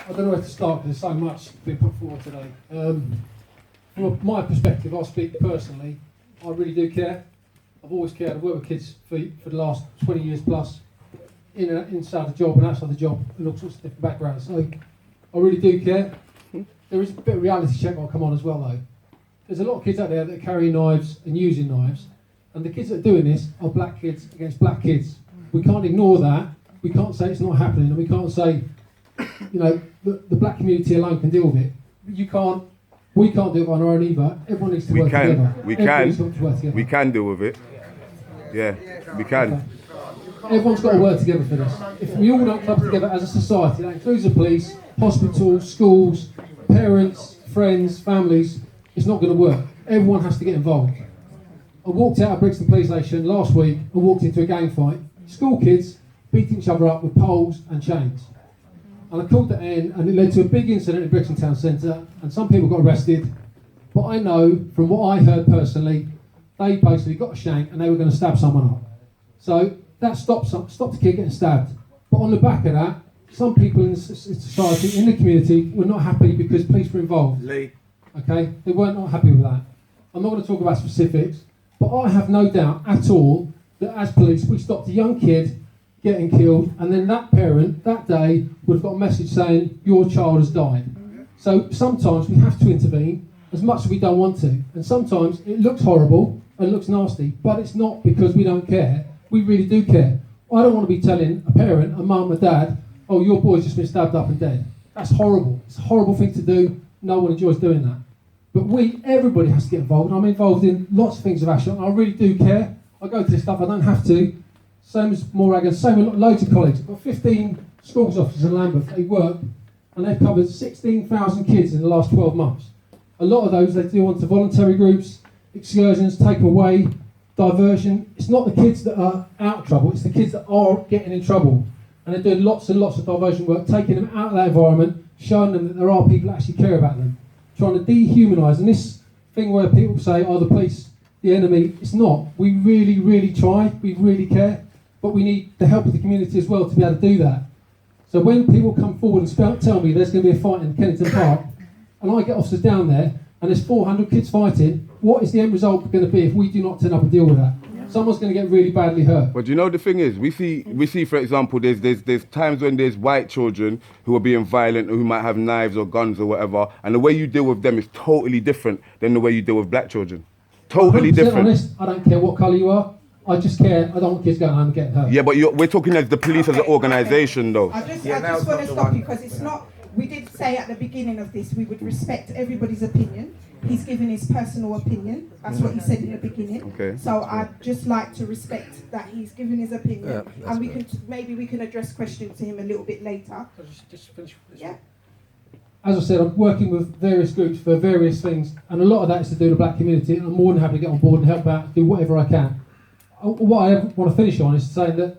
I don't know where to start because there's so much being put forward today. From my perspective, I'll speak personally. I really do care. I've always cared. I've worked with kids for the last 20 years plus, inside the job and outside the job, in all sorts of different backgrounds. So I really do care. There is a bit of reality check that'll come on as well, though. There's a lot of kids out there that are carrying knives and using knives, and the kids that are doing this are black kids against black kids. We can't ignore that. We can't say it's not happening, and we can't say, you know, the black community alone can deal with it. We can't do it on our own either. Everyone needs to work together. We can deal with it. Yeah, we can. Okay. Everyone's got to work together for this. If we all don't come together as a society, that includes the police, hospitals, schools, parents, friends, families, it's not going to work. Everyone has to get involved. I walked out of Brixton Police Station last week and walked into a gang fight. School kids beating each other up with poles and chains. And I called that in, and it led to a big incident in Brixton Town Centre, and some people got arrested. But I know, from what I heard personally, they basically got a shank and they were going to stab someone up. So that stopped the kid getting stabbed. But on the back of that, some people in society, in the community, were not happy because police were involved. Lee. Okay, they weren't not happy with that. I'm not going to talk about specifics, but I have no doubt at all that as police, we stopped a young kid getting killed, and then that parent that day would have got a message saying your child has died. So sometimes we have to intervene as much as we don't want to, and sometimes it looks horrible and looks nasty, but it's not because we don't care. We really do care. I don't want to be telling a parent, a mum, a dad, oh, your boy's just been stabbed up and dead. That's horrible. It's a horrible thing to do. No one enjoys doing that. But everybody has to get involved. I'm involved in lots of things of Ashton. I really do care. I go to this stuff. I don't have to. Same as Morag, same with loads of colleagues. I've got 15 schools officers in Lambeth. They work, and they've covered 16,000 kids in the last 12 months. A lot of those they do onto voluntary groups, excursions, take away, diversion. It's not the kids that are out of trouble, it's the kids that are getting in trouble. And they're doing lots and lots of diversion work, taking them out of that environment, showing them that there are people that actually care about them, trying to dehumanise. And this thing where people say, oh, the police, the enemy, it's not. We really, really try, we really care, but we need the help of the community as well to be able to do that. So when people come forward and tell me there's going to be a fight in Kennington Park, and I get officers down there, and there's 400 kids fighting, what is the end result going to be if we do not turn up and deal with that? Someone's going to get really badly hurt. But you know the thing is, we see for example, there's times when there's white children who are being violent, or who might have knives or guns or whatever, and the way you deal with them is totally different than the way you deal with black children. Totally different. Honest, I don't care what colour you are. I just care. I don't want kids going home and getting hurt. Yeah, but we're talking as the police as an organisation, though. I just want to stop you because it's not. We did say at the beginning of this we would respect everybody's opinion. He's given his personal opinion. That's what he said in the beginning. Okay. So I'd just like to respect that he's given his opinion, and we can maybe we can address questions to him a little bit later. Just finish this. Yeah. As I said, I'm working with various groups for various things, and a lot of that is to do with the black community, and I'm more than happy to get on board and help out, do whatever I can. What I want to finish on is saying that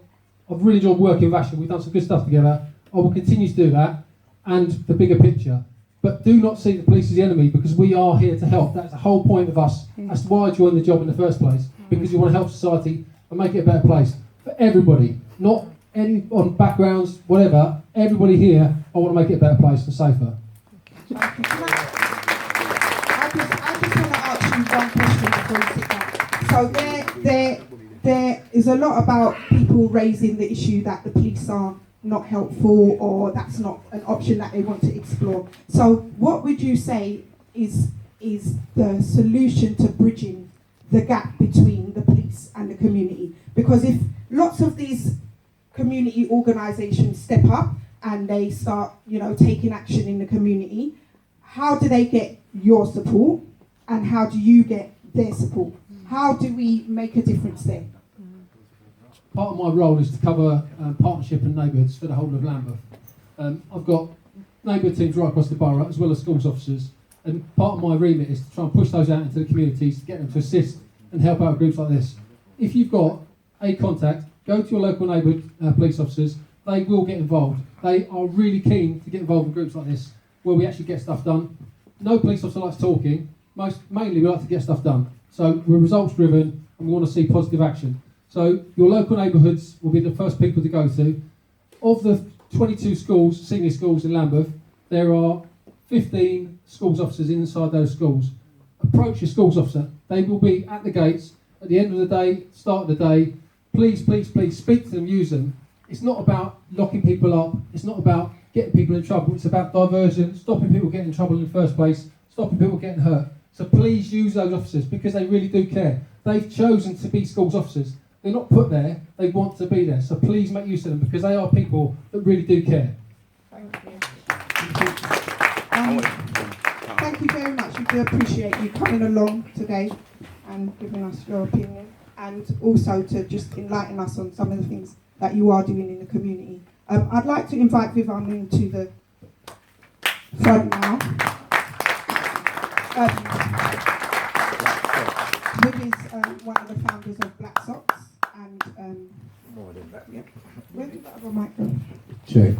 I've really enjoyed working with Ashley. We've done some good stuff together. I will continue to do that, and the bigger picture. But do not see the police as the enemy, because we are here to help. That's the whole point of us. That's why I joined the job in the first place, because you want to help society and make it a better place for everybody, not any on backgrounds, whatever. Everybody here, I want to make it a better place and safer. I just want to ask you one question before you sit down. So there is a lot about people raising the issue that the police are not helpful, or that's not an option that they want to explore. So what would you say is the solution to bridging the gap between the police and the community? Because if lots of these community organisations step up and they start, taking action in the community, how do they get your support, and how do you get their support? How do we make a difference there? Part of my role is to cover partnership and neighbourhoods for the whole of Lambeth. I've got neighbourhood teams right across the borough, as well as schools officers, and part of my remit is to try and push those out into the communities to get them to assist and help out groups like this. If you've got a contact, go to your local neighbourhood police officers. They will get involved. They are really keen to get involved in groups like this, where we actually get stuff done. No police officer likes talking. Mainly we like to get stuff done. So we're results driven, and we want to see positive action. So your local neighbourhoods will be the first people to go to. Of the 22 schools, senior schools in Lambeth, there are 15 schools officers inside those schools. Approach your schools officer. They will be at the gates at the end of the day, start of the day. Please, please, please speak to them, use them. It's not about locking people up. It's not about getting people in trouble. It's about diversion, stopping people getting in trouble in the first place, stopping people getting hurt. So please use those officers because they really do care. They've chosen to be schools officers. They're not put there, they want to be there. So please make use of them because they are people that really do care. Thank you. Thank you very much. We do appreciate you coming along today and giving us your opinion and also to just enlighten us on some of the things that you are doing in the community. I'd like to invite Vivian into the front now. Viv is one of the founders of Black Socks and more than that. Yeah. Where did that other mic go? Check. Okay,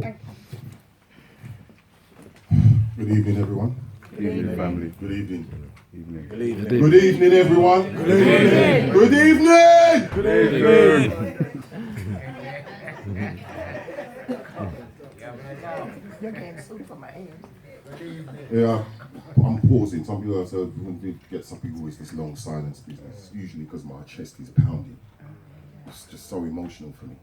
thank you. Good evening, everyone. Good evening, family. Good evening. Evening. Good evening, everyone. Good evening. Good evening. Good evening. Yeah, I'm pausing. Some people have said when we get some people with this long silence business, usually because my chest is pounding. It's just so emotional for me.